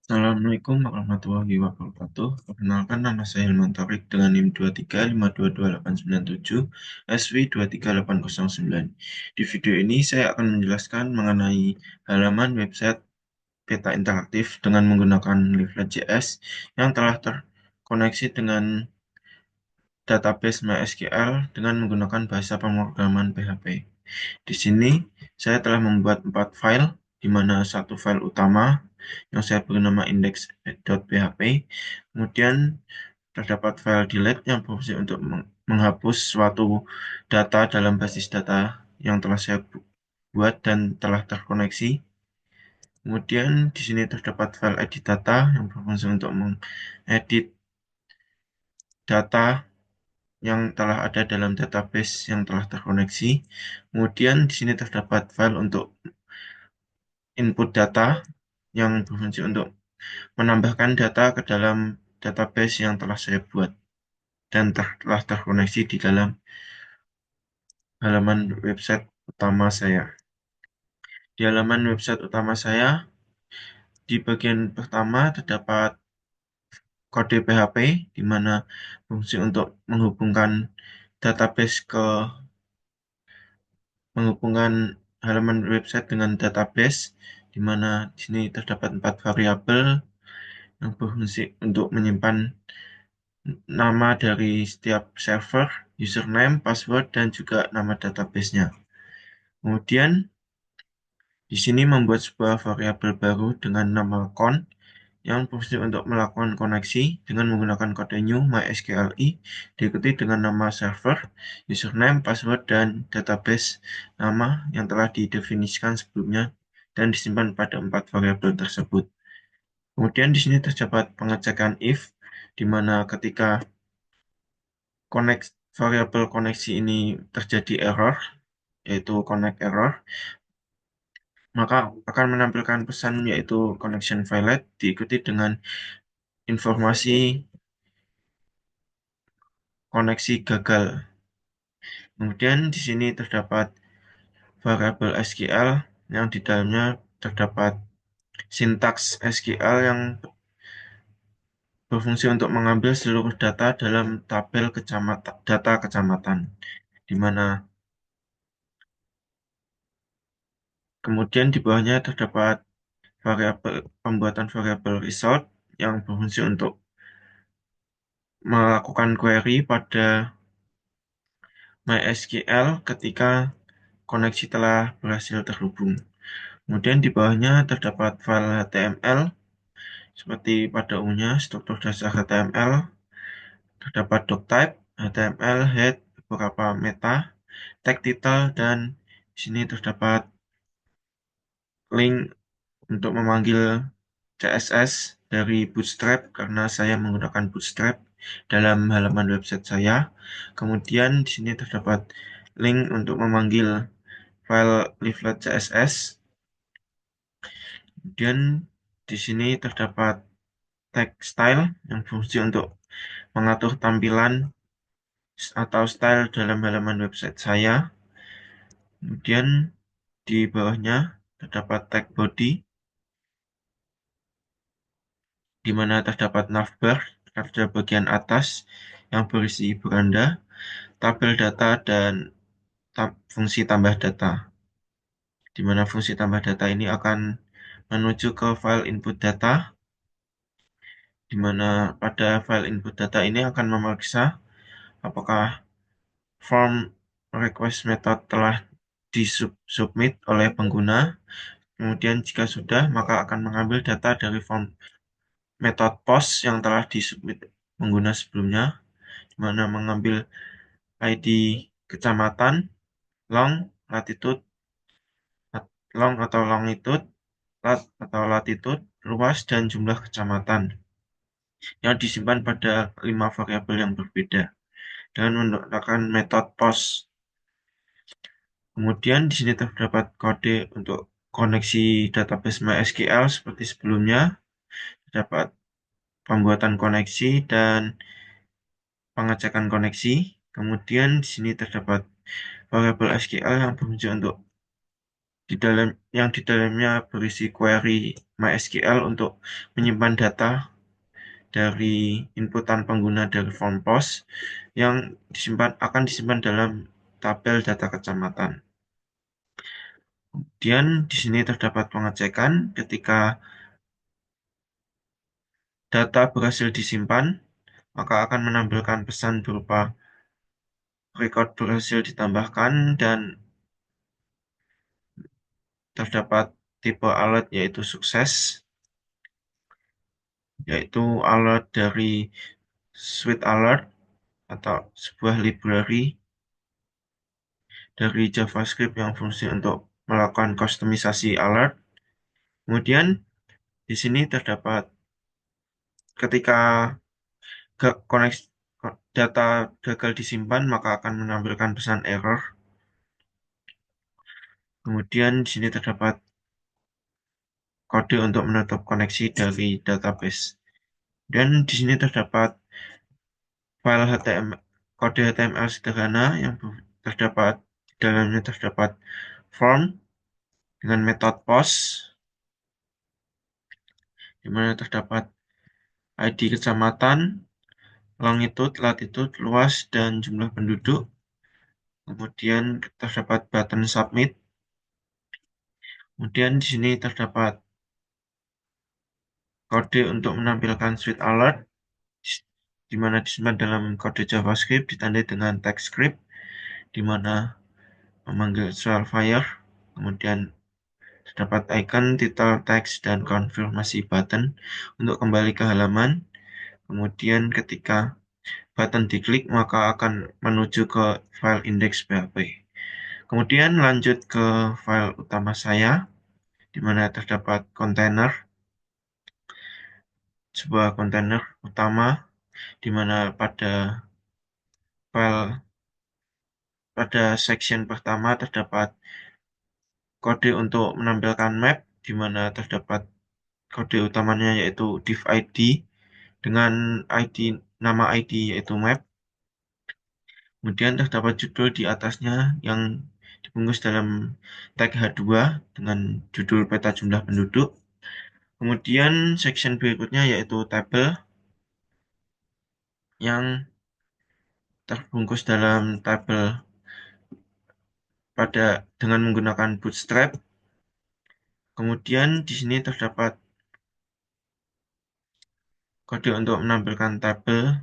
Assalamualaikum warahmatullahi wabarakatuh. Perkenalkan, nama saya Hilman Taufik dengan NIM 235222897 SW23809. Di video ini saya akan menjelaskan mengenai halaman website peta interaktif dengan menggunakan Leaflet.js yang telah terkoneksi dengan database MySQL dengan menggunakan bahasa pemrograman PHP. Di sini saya telah membuat 4 file, di mana satu file utama yang saya beri nama index.php. Kemudian terdapat file delete yang berfungsi untuk menghapus suatu data dalam basis data yang telah saya buat dan telah terkoneksi. Kemudian di sini terdapat file edit data yang berfungsi untuk mengedit data yang telah ada dalam database yang telah terkoneksi. Kemudian di sini terdapat file untuk input data yang berfungsi untuk menambahkan data ke dalam database yang telah saya buat dan telah terkoneksi di dalam halaman website utama saya. Di halaman website utama saya, di bagian pertama terdapat kode PHP, di mana fungsi untuk database ke menghubungkan halaman website dengan database, di mana di sini terdapat 4 variabel yang berfungsi untuk menyimpan nama dari setiap server, username, password, dan juga nama database-nya. Kemudian, di sini membuat sebuah variabel baru dengan nama count yang berfungsi untuk melakukan koneksi dengan menggunakan kode new MySQLi diikuti dengan nama server, username, password, dan database nama yang telah didefinisikan sebelumnya dan disimpan pada 4 variabel tersebut. Kemudian di sini terdapat pengecekan if, di mana ketika variabel koneksi ini terjadi error, yaitu connect error, maka akan menampilkan pesan yaitu connection failed diikuti dengan informasi koneksi gagal. Kemudian di sini terdapat variabel SQL yang di dalamnya terdapat sintaks SQL yang berfungsi untuk mengambil seluruh data dalam tabel data kecamatan, di mana kemudian di bawahnya terdapat pembuatan variabel result yang berfungsi untuk melakukan query pada MySQL ketika koneksi telah berhasil terhubung. Kemudian di bawahnya terdapat file HTML seperti pada umumnya struktur dasar HTML, terdapat doctype, HTML, head, beberapa meta, tag title, dan di sini terdapat link untuk memanggil CSS dari Bootstrap karena saya menggunakan Bootstrap dalam halaman website saya. Kemudian di sini terdapat link untuk memanggil file leaflet CSS. Kemudian di sini terdapat tag style yang berfungsi untuk mengatur tampilan atau style dalam halaman website saya. Kemudian di bawahnya terdapat tag body di mana terdapat navbar pada bagian atas yang berisi beranda, tabel data, dan fungsi tambah data. Di mana fungsi tambah data ini akan menuju ke file input data, di mana pada file input data ini akan memeriksa apakah form request method telah disubmit oleh pengguna. Kemudian jika sudah, maka akan mengambil data dari form method post yang telah disubmit pengguna sebelumnya, di mana mengambil ID kecamatan, long, latitude, long atau longitude, lat atau latitude, luas, dan jumlah kecamatan yang disimpan pada 5 variabel yang berbeda dengan menggunakan metode post. Kemudian di sini terdapat kode untuk koneksi database MySQL seperti sebelumnya, terdapat pembuatan koneksi dan pengecekan koneksi. Kemudian di sini terdapat variabel SQL yang berfungsi untuk di dalam yang di dalamnya berisi query MySQL untuk menyimpan data dari inputan pengguna dari form post yang akan disimpan dalam tabel data kecamatan. Kemudian di sini terdapat pengecekan ketika data berhasil disimpan, maka akan menampilkan pesan berupa record berhasil ditambahkan dan terdapat tipe alert yaitu sukses, yaitu alert dari Suite Alert atau sebuah library dari JavaScript yang fungsi untuk melakukan kustomisasi alert. Kemudian di sini terdapat ketika koneksi data gagal disimpan maka akan menampilkan pesan error. Kemudian di sini terdapat kode untuk menutup koneksi dari database. Dan di sini terdapat file HTML, kode HTML sederhana yang terdapat di dalamnya terdapat form dengan metode post di mana terdapat ID kecamatan, longitude, latitude, luas, dan jumlah penduduk. Kemudian terdapat button submit. Kemudian di sini terdapat kode untuk menampilkan switch alert, di mana disimpan dalam kode JavaScript ditandai dengan text script, di mana memanggil shell fire. Kemudian terdapat icon, title, text, dan konfirmasi button untuk kembali ke halaman. Kemudian ketika button diklik, maka akan menuju ke file index.php. Kemudian lanjut ke file utama saya, di mana terdapat kontainer, sebuah kontainer utama, di mana file pada section pertama terdapat kode untuk menampilkan map, di mana terdapat kode utamanya yaitu div ID dengan nama ID yaitu map. Kemudian terdapat judul di atasnya yang dibungkus dalam tag H2 dengan judul peta jumlah penduduk. Kemudian section berikutnya yaitu tabel yang terbungkus dalam tabel dengan menggunakan Bootstrap. Kemudian di sini terdapat kode untuk menampilkan tabel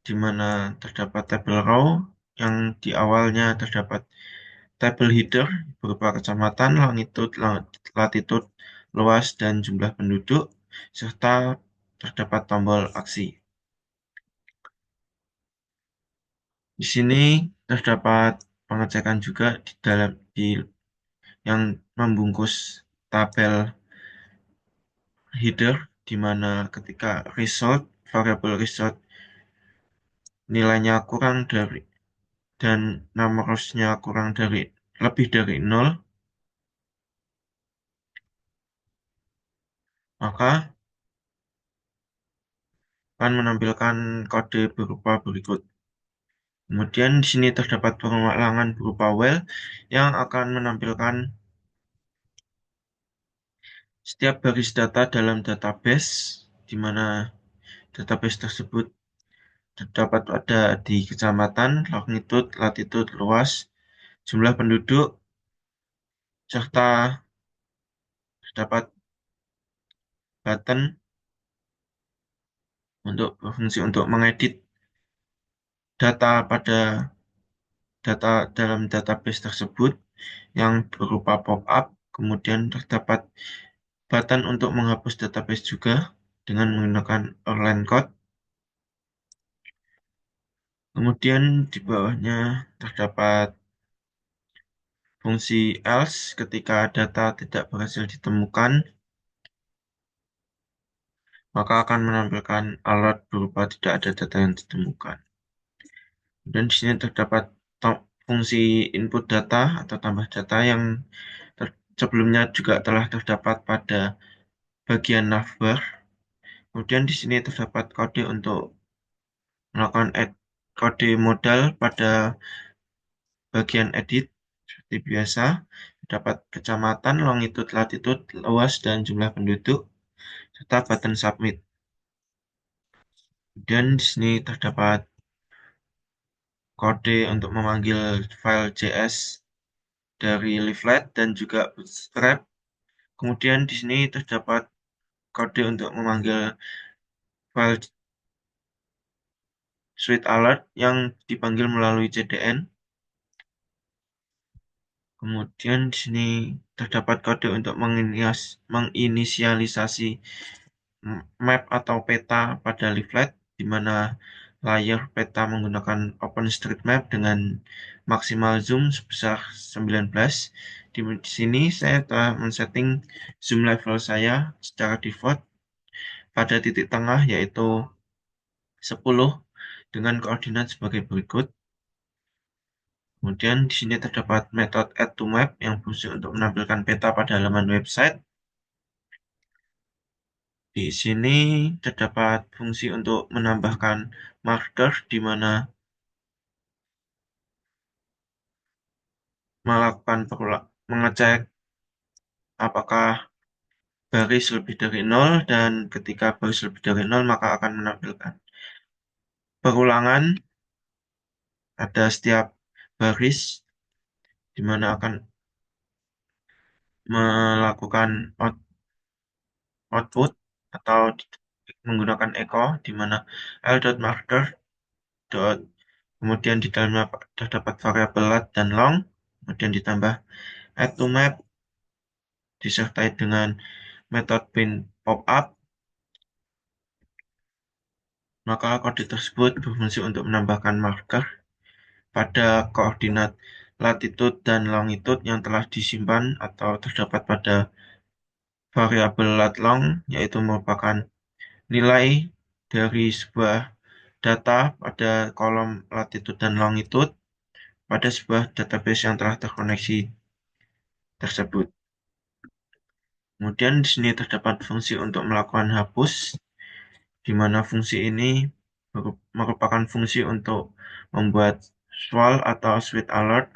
di mana terdapat tabel row yang di awalnya terdapat tabel header berupa kecamatan, longitude, latitude, luas, dan jumlah penduduk, serta terdapat tombol aksi. Di sini terdapat pengecekan juga yang membungkus tabel header, di mana ketika variabel result nilainya kurang dari dan nama rowsnya kurang dari lebih dari 0, maka akan menampilkan kode berupa berikut. Kemudian di sini terdapat pengulangan berupa while yang akan menampilkan setiap baris data dalam database, di mana database tersebut terdapat ada di kecamatan, longitude, latitude, luas, jumlah penduduk, serta terdapat button untuk berfungsi untuk mengedit data dalam database tersebut yang berupa pop-up. Kemudian terdapat button untuk menghapus database juga dengan menggunakan Erlang code. Kemudian di bawahnya terdapat fungsi else ketika data tidak berhasil ditemukan, maka akan menampilkan alert berupa tidak ada data yang ditemukan. Dan di sini terdapat fungsi input data atau tambah data yang sebelumnya juga telah terdapat pada bagian navbar. Kemudian di sini terdapat kode untuk melakukan kode modal pada bagian edit seperti biasa. Terdapat kecamatan, longitude, latitude, luas, dan jumlah penduduk, serta button submit. Kemudian di sini terdapat kode untuk memanggil file JS dari leaflet dan juga bootstrap. Kemudian di sini terdapat kode untuk memanggil file Sweet Alert yang dipanggil melalui CDN. Kemudian di sini terdapat kode untuk menginisialisasi map atau peta pada leaflet, di mana layar peta menggunakan OpenStreetMap dengan maksimal zoom sebesar 19. Di sini saya telah men-setting zoom level saya secara default pada titik tengah yaitu 10 dengan koordinat sebagai berikut. Kemudian di sini terdapat metode add to map yang berfungsi untuk menampilkan peta pada halaman website. Di sini terdapat fungsi untuk menambahkan marker di mana melakukan mengecek apakah baris lebih dari nol dan ketika baris lebih dari nol maka akan menampilkan perulangan pada setiap baris di mana akan melakukan output atau menggunakan echo di mana l.marker dot kemudian di dalamnya terdapat variabel lat dan long, kemudian ditambah add to map disertai dengan metode pin popup, maka kode tersebut berfungsi untuk menambahkan marker pada koordinat latitude dan longitude yang telah disimpan atau terdapat pada variabel lat long, yaitu merupakan nilai dari sebuah data pada kolom latitude dan longitude pada sebuah database yang telah terkoneksi tersebut. Kemudian di sini terdapat fungsi untuk melakukan hapus, di mana fungsi ini merupakan fungsi untuk membuat swal atau sweet alert.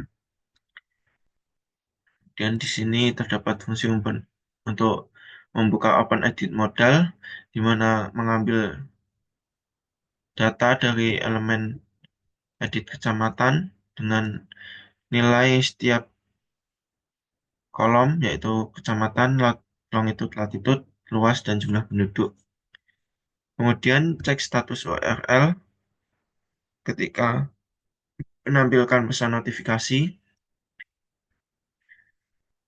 Dan di sini terdapat fungsi untuk membuka open edit modal, di mana mengambil data dari elemen edit kecamatan dengan nilai setiap kolom, yaitu kecamatan, longitude, latitude, luas, dan jumlah penduduk. Kemudian cek status URL ketika menampilkan pesan notifikasi.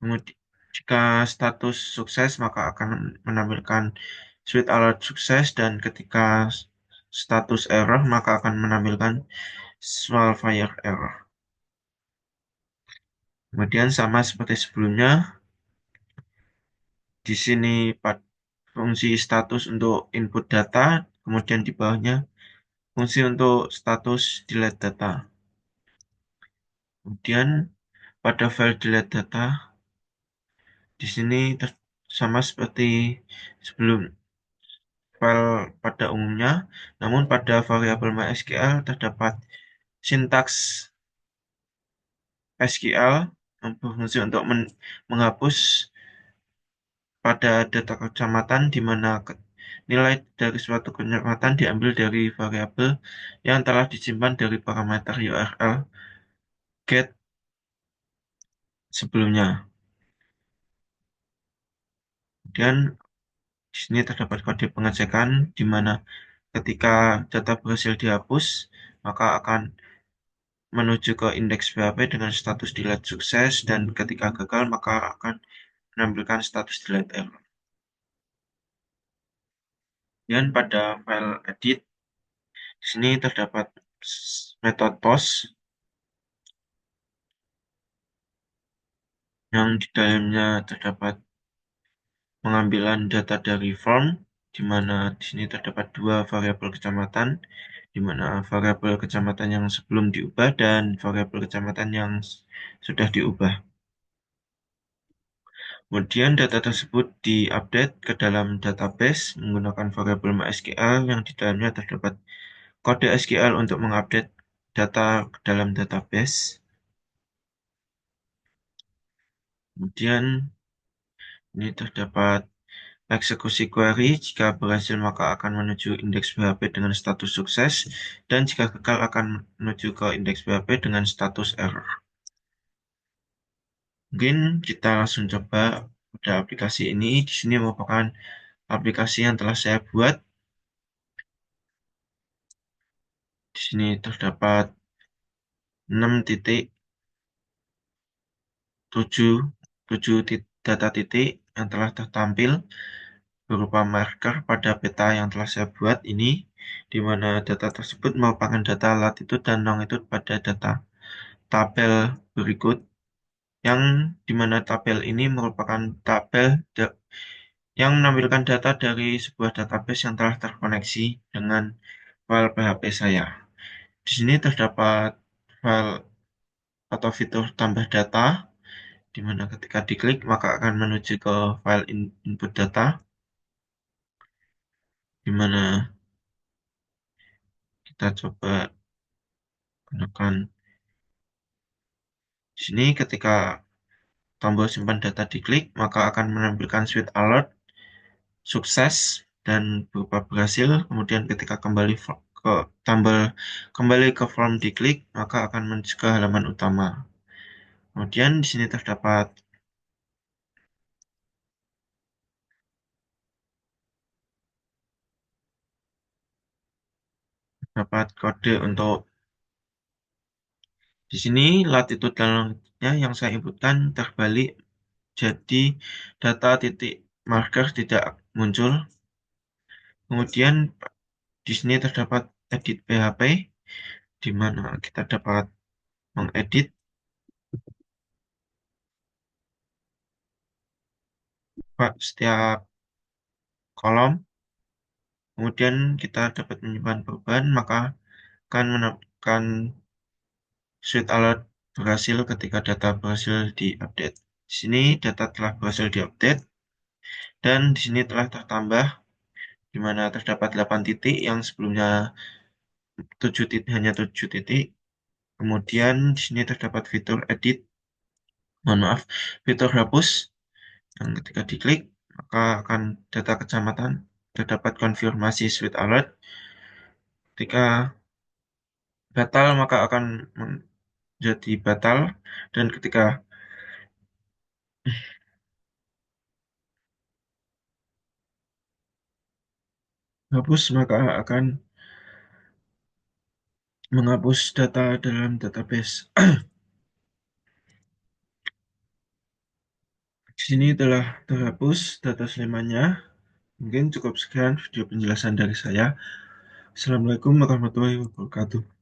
Kemudian jika status sukses maka akan menampilkan sweet alert sukses dan ketika status error maka akan menampilkan small fire error. Kemudian sama seperti sebelumnya, di sini fungsi status untuk input data, kemudian di bawahnya fungsi untuk status delete data. Kemudian pada file delete data, di sini sama seperti sebelum file pada umumnya, namun pada variabel MySQL terdapat sintaks SQL yang berfungsi untuk menghapus pada data kecamatan di mana nilai dari suatu kecamatan diambil dari variabel yang telah disimpan dari parameter URL get sebelumnya. Dan di sini terdapat kode pengecekan di mana ketika data berhasil dihapus, maka akan menuju ke indeks PHP dengan status delete sukses dan ketika gagal maka akan menampilkan status delete error. Dan pada file edit, di sini terdapat metode post yang di dalamnya terdapat pengambilan data dari form, di mana di sini terdapat dua variabel kecamatan, di mana variabel kecamatan yang sebelum diubah dan variabel kecamatan yang sudah diubah. Kemudian data tersebut diupdate ke dalam database menggunakan variabel MySQL yang di dalamnya terdapat kode SQL untuk mengupdate data ke dalam database. Kemudian ini terdapat eksekusi query. Jika berhasil maka akan menuju indeks PHP dengan status sukses, dan jika gagal akan menuju ke indeks PHP dengan status error. Mungkin kita langsung coba pada aplikasi ini. Di sini merupakan aplikasi yang telah saya buat. Di sini terdapat 6 data titik yang telah tertampil berupa marker pada peta yang telah saya buat ini, di mana data tersebut merupakan data latitude dan longitude pada data tabel berikut, yang di mana tabel ini merupakan tabel yang menampilkan data dari sebuah database yang telah terkoneksi dengan file PHP saya. Di sini terdapat file atau fitur tambah data, di mana ketika diklik maka akan menuju ke file input data, di mana kita coba gunakan di sini. Ketika tombol simpan data diklik, maka akan menampilkan switch alert sukses dan berupa berhasil. Kemudian ketika ke tombol kembali ke form diklik, maka akan menuju ke halaman utama. Kemudian di sini terdapat kode untuk di sini latitude dan longitude yang saya inputkan terbalik, jadi data titik marker tidak muncul. Kemudian di sini terdapat edit PHP, di mana kita dapat mengedit setiap kolom. Kemudian kita dapat menyimpan perubahan, maka akan menekan switch alert berhasil ketika data berhasil diupdate. Di sini data telah berhasil diupdate, dan di sini telah tertambah, di mana terdapat 8 titik yang sebelumnya 7 titik, hanya 7 titik. Kemudian di sini terdapat fitur edit, mohon maaf, fitur hapus, yang ketika diklik maka akan data kecamatan terdapat konfirmasi switch alert. Ketika batal maka akan menjadi batal, dan ketika hapus maka akan menghapus data dalam database. Di sini telah terhapus data semuanya. Mungkin cukup sekian video penjelasan dari saya. Assalamualaikum warahmatullahi wabarakatuh.